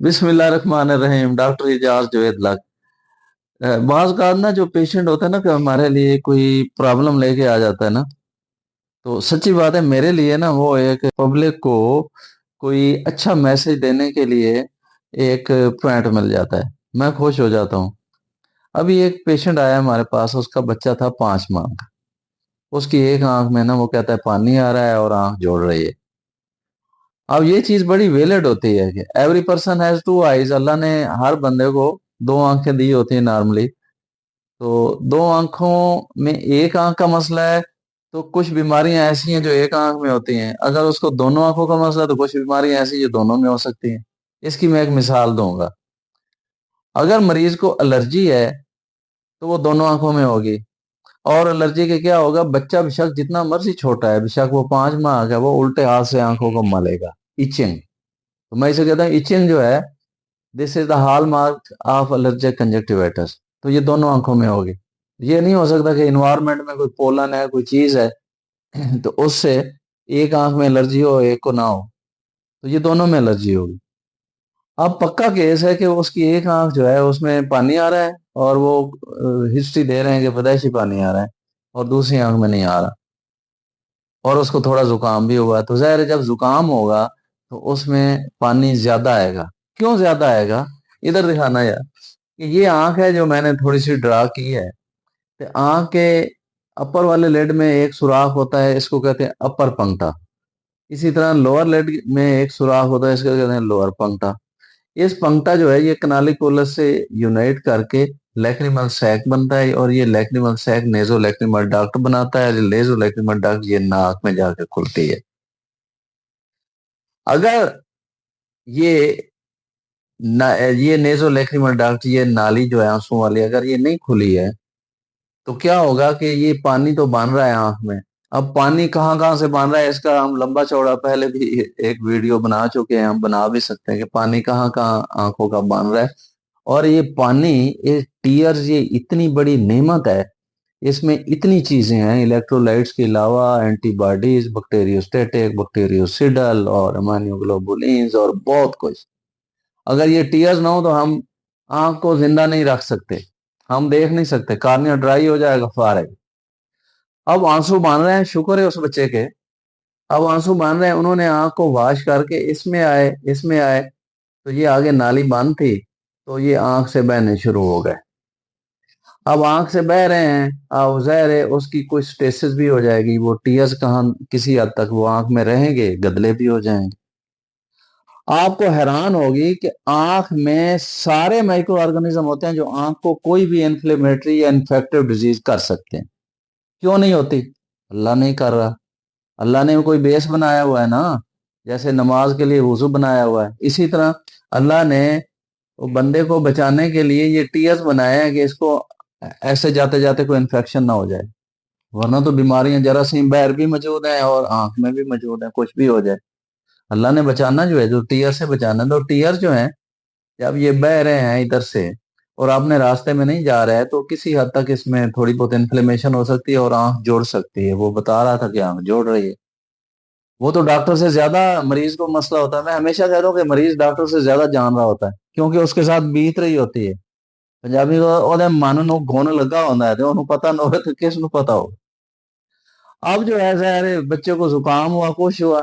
बिस्मिल्लाहिर्रहमानिर्रहीम। Doctor Ejaz Javed luck. बाज़ का ना जो पेशेंट होता है ना कि हमारे लिए कोई प्रॉब्लम लेके आ जाता है ना, तो सच्ची बात है मेरे लिए ना वो एक पब्लिक को कोई अच्छा मैसेज देने के लिए एक पॉइंट मिल जाता है। मैं खुश हो जाता हूँ। अभी एक पेशेंट आया हमारे पास, उसका बच्चा था 5 माह का। उसकी एक आंख में ना वो कहता है पानी आ रहा है और आंख जोड़ रही है। अब ये चीज बड़ी वेलिड होती है कि every person has two eyes. अल्लाह ने हर बंदे को दो आंखें दी होती है नॉर्मली। तो दो आंखों में एक आंख का मसला है, तो कुछ बीमारियां ऐसी हैं जो एक आंख में होती हैं। अगर उसको दोनों आंखों का मसला है तो कुछ बीमारियां ऐसी जो दोनों में हो सकती हैं। इसकी मैं एक मिसाल दूंगा। अगर मरीज को एलर्जी है तो वो दोनों आंखों में होगी। और एलर्जी के क्या होगा, बच्चा बेशक जितना मर्जी छोटा है, बेशक वो 5 माह का है, वो उल्टे हाथ से आंखों को मलेगा। इचिंग। तो मैं इसे कहता हूँ इचिंग जो है, this is the hall mark of allergic conjunctivitis. तो ये दोनों आंखों में होगी। ये नहीं हो सकता कि इन्वायरमेंट में कोई पोलन है, कोई चीज है तो उससे एक आंख में एलर्जी हो एक को ना हो। तो ये दोनों में एलर्जी होगी। अब पक्का केस है कि उसकी एक आंख जो है उसमें पानी आ रहा है, और वो हिस्ट्री दे रहे हैं कि पैदाइशी पानी आ रहा है, और दूसरी आंख में नहीं आ रहा। और उसको थोड़ा जुकाम भी हुआ, तो जाहिर है जब जुकाम होगा तो उसमें पानी ज्यादा आएगा। क्यों ज्यादा आएगा, इधर दिखाना यार। कि ये आंख है जो मैंने थोड़ी सी ड्रा की है। तो आंख के अपर वाले लेड में एक सुराख होता है, इसको कहते हैं अपर पंक्टा। इसी तरह लोअर लेड में एक सुराख होता है, इसको कहते हैं लोअर पंक्टा। इस पंक्टा जो है ये कनालिकुलस से यूनाइट करके लैक्रिमल सैक बनता है, और ये लैक्रिमल सैक नेजो लैक्रिमल डक्ट बनाता है। नेजो लैक्रिमल डक्ट ये नाक में जाकर खुलती है। अगर ये ये नेजो लैक्रिमल डक्ट, ये नाली जो है आंसू वाली, अगर ये नहीं खुली है तो क्या होगा कि ये पानी तो बन रहा है आंख में। अब पानी कहाँ कहाँ से बन रहा है, इसका हम लंबा चौड़ा पहले भी एक वीडियो बना चुके हैं, हम बना भी सकते हैं कि पानी कहाँ कहाँ आंखों का बन रहा है। और ये पानी, ये टीयर्स, ये इतनी बड़ी नेमत है। इसमें इतनी चीजें हैं इलेक्ट्रोलाइट्स के अलावा, एंटीबॉडीज, बैक्टीरियोस्टेटिक, बैक्टीरियोसिडल और इम्यूनोग्लोबुलिन्स और बहुत कुछ। अगर ये टीयर्स ना हो तो हम आंख को जिंदा नहीं रख सकते, हम देख नहीं सकते, कार्निया ड्राई हो जाएगा, फारेग। अब आंसू बन रहे हैं, शुक्र है उस बच्चे के। अब आंसू बन रहे हैं, उन्होंने आंख को वाश करके इसमें आए, इसमें आए, तो ये आगे नाली बंद थी, तो ये आंख से बहने शुरू हो गए। अब आंख से बह रहे हैं, अब ज़ाहिर है उसकी कोई स्टेसिस भी हो जाएगी, वो टीयर्स कहाँ किसी हद तक वो आंख में रहेंगे, गदले भी हो जाएंगे। आपको हैरान होगी कि आंख में सारे माइक्रो ऑर्गेनिज्म होते हैं जो आंख को कोई भी इन्फ्लेमेटरी या इन्फेक्टिव डिजीज कर सकते हैं। क्यों नहीं होती, अल्लाह नहीं कर रहा। अल्लाह ने कोई बेस बनाया हुआ है ना, जैसे नमाज के लिए वजू बनाया हुआ है, इसी तरह अल्लाह ने वो बंदे को बचाने के लिए ये टीयर्स बनाए हैं कि इसको ऐसे जाते जाते कोई इन्फेक्शन ना हो जाए। वरना तो बीमारियां जरासीम बाहर भी मौजूद है और आंख में भी मौजूद है, कुछ भी हो जाए। अल्लाह ने बचाना जो है, जो टीयर से बचाना है, तो टीयर जो है जब ये बह रहे हैं इधर से और आपने रास्ते में नहीं जा रहा है, तो किसी हद तक इसमें थोड़ी बहुत इन्फ्लेमेशन हो सकती है और आंख जोड़ सकती है। वो बता रहा था कि आंख जोड़ रही है। वो तो डॉक्टर से ज्यादा मरीज को मसला होता है। मैं हमेशा कहता हूँ कि मरीज डॉक्टर से ज्यादा जान रहा होता है, क्योंकि उसके साथ बीत रही होती है। पंजाबी को ਉਹਦੇ ਮਨ ਨੂੰ ਗੁਣ ਲੱਗਾ ਹੁੰਦਾ ਹੈ ਤੇ ਉਹਨੂੰ पता ना हो तो किस ਨੂੰ पता हो। अब जो है अरे बच्चे को जुकाम हुआ, कुछ हुआ,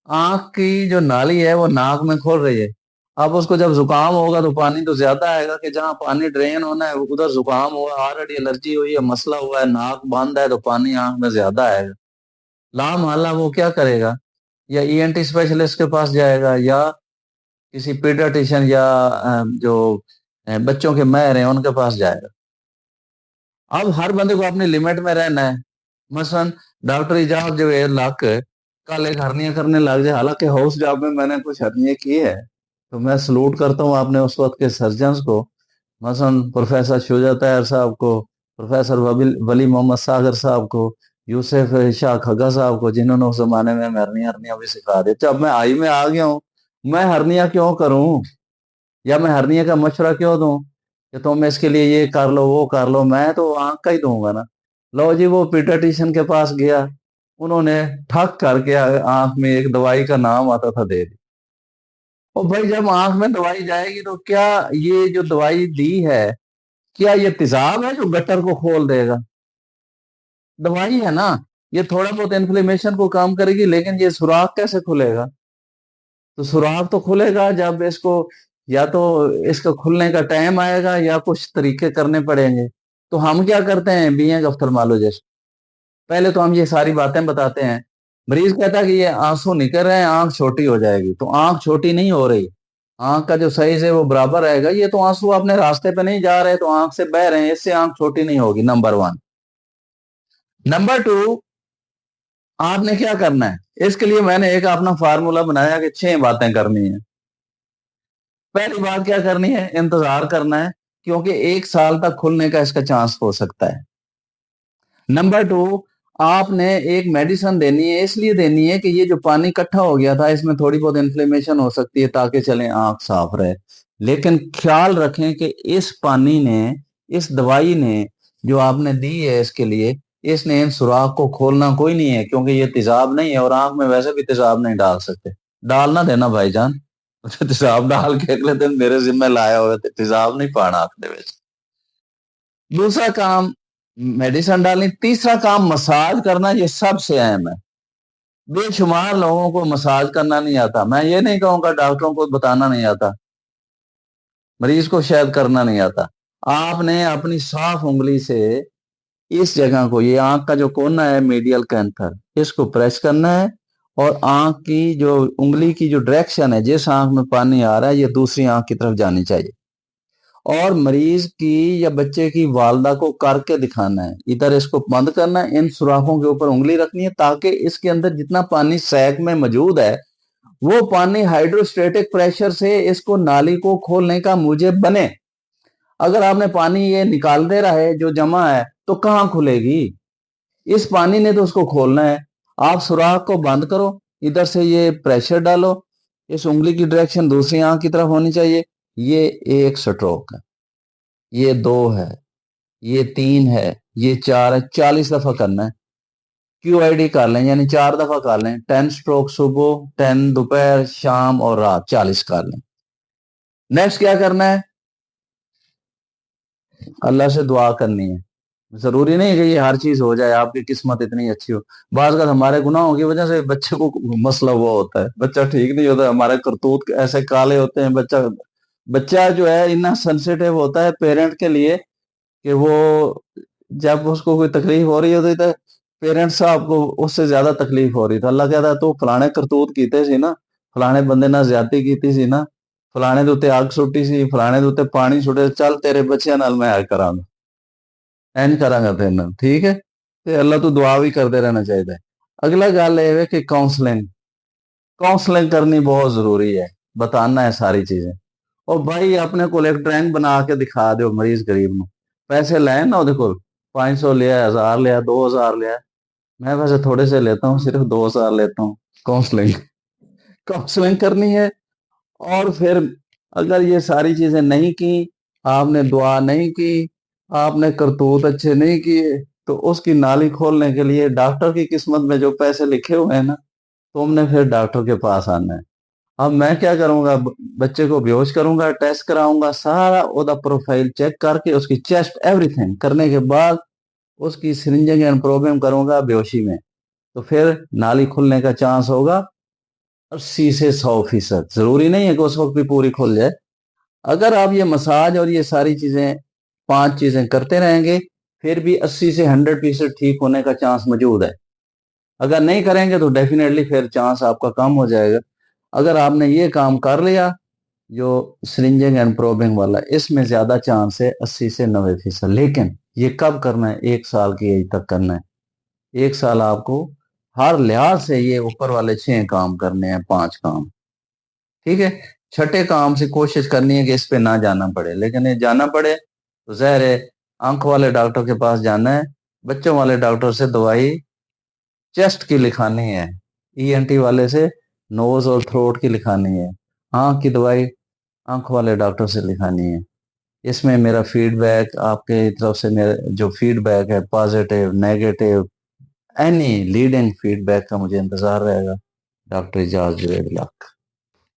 आंख की जो नाली है वो नाक में खोल रही है। अब उसको जब जुकाम होगा तो पानी तो ज्यादा आएगा, कि जहाँ पानी ड्रेन होना है उधर जुकाम हुआ, ऑलरेडी एलर्जी हुई है, मसला हुआ है, नाक बंद है, तो पानी आंख में ज्यादा आएगा। लामहल्ला वो क्या करेगा, या ईएनटी स्पेशलिस्ट के पास जाएगा, या किसी पीडियाट्रिशियन या जो बच्चों के माहिर हैं उनके पास जाएगा। अब हर बंदे को अपनी लिमिट में रहना है। मसलन डॉक्टर इजाज जो है लाख कल एक हरनिया करने लग जाए, हालांकि हाउस जॉब में मैंने कुछ हरनिया की है, तो मैं सलूट करता हूँ आपने उस वक्त के सर्जन्स को। मसलन प्रोफेसर शुजा तैयर साहब को, प्रोफेसर वली मोहम्मद सागर साहब को, यूसुफ शाह खगा साहब को, जिन्होंने उस जमाने में हरनिया हरनिया भी सिखा दी। जब मैं आई में आ गया हूँ, मैं हरनिया क्यों करूं, या मैं हरनिया का मशवरा क्यों दूं कि तुम इसके लिए ये कर लो वो कर लो। मैं तो आंख का ही दूंगा ना। लो जी, वो पीडियाट्रिशियन के पास गया, उन्होंने ठक करके आंख में एक दवाई का नाम आता था दे दी। اور بھائی جب آنکھ میں دوائی جائے گی تو کیا یہ جو دوائی دی ہے، کیا یہ تیزاب ہے جو گٹر کو کھول دے گا؟ دوائی ہے نا، یہ تھوڑا بہت انفلیمیشن کو کام کرے گی، لیکن یہ سوراخ کیسے کھلے گا؟ تو سوراخ تو کھلے گا جب اس کو، یا تو اس کا کھلنے کا ٹائم آئے گا یا کچھ طریقے کرنے پڑیں گے۔ تو ہم کیا کرتے ہیں بینگ آفٹرمالوجسٹ، پہلے تو ہم یہ ساری باتیں بتاتے ہیں۔ مریض کہتا ہے کہ یہ آنسو نکل رہے ہیں، آنکھ چھوٹی ہو جائے گی، تو آنکھ چھوٹی نہیں ہو رہی، آنکھ کا جو سائز ہے وہ برابر رہے گا، یہ تو آنسو اپنے راستے پہ نہیں جا رہے تو آنکھ سے بہ رہے ہیں، اس سے آنکھ چھوٹی نہیں ہوگی، نمبر ون۔ نمبر ٹو، آپ نے کیا کرنا ہے، اس کے لیے میں نے ایک اپنا فارمولا بنایا کہ 6 باتیں کرنی ہیں۔ پہلی بات کیا کرنی ہے، انتظار کرنا ہے، کیونکہ 1 سال تک کھلنے کا اس کا چانس ہو سکتا ہے۔ نمبر ٹو، آپ نے ایک میڈیسن دینی ہے، اس لیے دینی ہے کہ یہ جو پانی اکٹھا ہو گیا تھا اس میں تھوڑی بہت انفلیمیشن ہو سکتی ہے تاکہ چلیں آنکھ صاف رہے، لیکن خیال رکھیں کہ اس پانی نے، اس دوائی نے جو آپ نے دی ہے اس کے لیے، اس نے ان سوراخ کو کھولنا کوئی نہیں ہے، کیونکہ یہ تیزاب نہیں ہے، اور آنکھ میں ویسے بھی تیزاب نہیں ڈال سکتے۔ ڈالنا دینا بھائی جان، تیزاب ڈال کے اگلے دن میرے ذمہ لایا ہوئے تھے، تیزاب نہیں پانا آپ نے۔ دوسرا کام میڈیسن ڈالنی، تیسرا کام مساج کرنا، یہ سب سے اہم ہے۔ بے شمار لوگوں کو مساج کرنا نہیں آتا، میں یہ نہیں کہوں گا ڈاکٹروں کو بتانا نہیں آتا، مریض کو شاید کرنا نہیں آتا۔ آپ نے اپنی صاف انگلی سے اس جگہ کو، یہ آنکھ کا جو کونا ہے میڈیل کینتھر، اس کو پریس کرنا ہے، اور آنکھ کی جو انگلی کی جو ڈائریکشن ہے، جس آنکھ میں پانی آ رہا ہے، یہ دوسری آنکھ کی طرف جانی چاہیے، اور مریض کی یا بچے کی والدہ کو کر کے دکھانا ہے، ادھر اس کو بند کرنا ہے، ان سوراخوں کے اوپر انگلی رکھنی ہے تاکہ اس کے اندر جتنا پانی سیک میں موجود ہے وہ پانی ہائیڈروسٹیٹک پریشر سے اس کو نالی کو کھولنے کا موجب بنے۔ اگر آپ نے پانی یہ نکال دے رہا ہے جو جمع ہے تو کہاں کھلے گی؟ اس پانی نے تو اس کو کھولنا ہے۔ آپ سوراخ کو بند کرو، ادھر سے یہ پریشر ڈالو، اس انگلی کی ڈائریکشن دوسری آنکھ کی طرف ہونی چاہیے، یہ 1 سٹروک ہے، یہ 2 ہے، یہ 3 ہے، یہ 4 ہے، 40 دفعہ کرنا ہے۔ کیو آئی ڈی کر لیں، یعنی 4 دفعہ کر لیں، 10 سٹروک صبح، 10 دوپہر، شام اور رات، 40 کر لیں۔ نیکسٹ کیا کرنا ہے، اللہ سے دعا کرنی ہے۔ ضروری نہیں کہ یہ ہر چیز ہو جائے، آپ کی قسمت اتنی اچھی ہو، بعض اگر ہمارے گناہوں کی وجہ سے بچے کو مسئلہ ہوا ہوتا ہے، بچہ ٹھیک نہیں ہوتا، ہمارے کرتوت ایسے کالے ہوتے ہیں، بچہ جو ہے اتنا سینسیٹیو ہوتا ہے پیرنٹ کے لیے کہ وہ جب اس کو کوئی تکلیف ہو رہی ہوتی ہے پیرنٹ صاحب کو اس سے زیادہ تکلیف ہو رہی، تو اللہ کہتا ہے تو فلانے کرتوت کیتے سی نا، فلانے بندے نہ زیادتی کیتی سی نا، فلانے دے اوتے اگ سٹی سی، فلانے دے اوتے پانی چھٹے، چل تیرے بچیاں نال میں حل کراں گا، این کراں گا تیرے نال، ٹھیک ہے؟ تے اللہ تو دعا بھی کرتے رہنا چاہیے۔ اگلا گل یہ ہے کہ کاؤنسلنگ کرنی بہت ضروری ہے، بتانا ہے ساری چیزیں۔ اور بھائی اپنے کو ایک ڈرائنگ بنا کے دکھا دیو مریض غریب نو، پیسے لائیں نا وہ کو، 500 لیا، 1000 لیا، 2000 لیا، میں ویسے تھوڑے سے لیتا ہوں، صرف 2000 لیتا ہوں۔ کاؤنسلنگ کرنی ہے، اور پھر اگر یہ ساری چیزیں نہیں کی، آپ نے دعا نہیں کی، آپ نے کرتوت اچھے نہیں کیے، تو اس کی نالی کھولنے کے لیے ڈاکٹر کی قسمت میں جو پیسے لکھے ہوئے ہیں نا، تم نے پھر ڈاکٹر کے پاس آنا ہے۔ اب میں کیا کروں گا، بچے کو بیہوش کروں گا، ٹیسٹ کراؤں گا، سارا او دا پروفائل چیک کر کے اس کی چیسٹ ایوری تھنگ کرنے کے بعد اس کی سرنجنگ اینڈ پروبلم کروں گا بیہوشی میں، تو پھر نالی کھلنے کا چانس ہوگا 80 سے 100%۔ ضروری نہیں ہے کہ اس وقت بھی پوری کھل جائے۔ اگر آپ یہ مساج اور یہ ساری چیزیں 5 چیزیں کرتے رہیں گے، پھر بھی 80 سے 100% ٹھیک ہونے کا چانس موجود ہے۔ اگر نہیں کریں گے تو ڈیفینیٹلی پھر چانس آپ کا کم ہو جائے گا۔ اگر آپ نے یہ کام کر لیا جو سرنجنگ اینڈ پروبنگ والا، اس میں زیادہ چانس ہے 80 سے 90%۔ لیکن یہ کب کرنا ہے، 1 سال کی ایج تک کرنا ہے۔ 1 سال آپ کو ہر لحاظ سے یہ اوپر والے 6 کام کرنے ہیں، 5 کام، ٹھیک ہے؟ چھٹے کام سے کوشش کرنی ہے کہ اس پہ نہ جانا پڑے، لیکن یہ جانا پڑے تو ظاہر ہے آنکھ والے ڈاکٹر کے پاس جانا ہے، بچوں والے ڈاکٹر سے دوائی چیسٹ کی لکھانی ہے، ای این ٹی والے سے نوز اور تھروٹ کی لکھانی ہے، آنکھ کی دوائی آنکھ والے ڈاکٹر سے لکھانی ہے۔ اس میں میرا فیڈ بیک، آپ کے طرف سے میرا جو فیڈ بیک ہے، positive, negative, any leading feedback کا مجھے انتظار رہے گا۔ ڈاکٹر اعجاز جوید لاکھ۔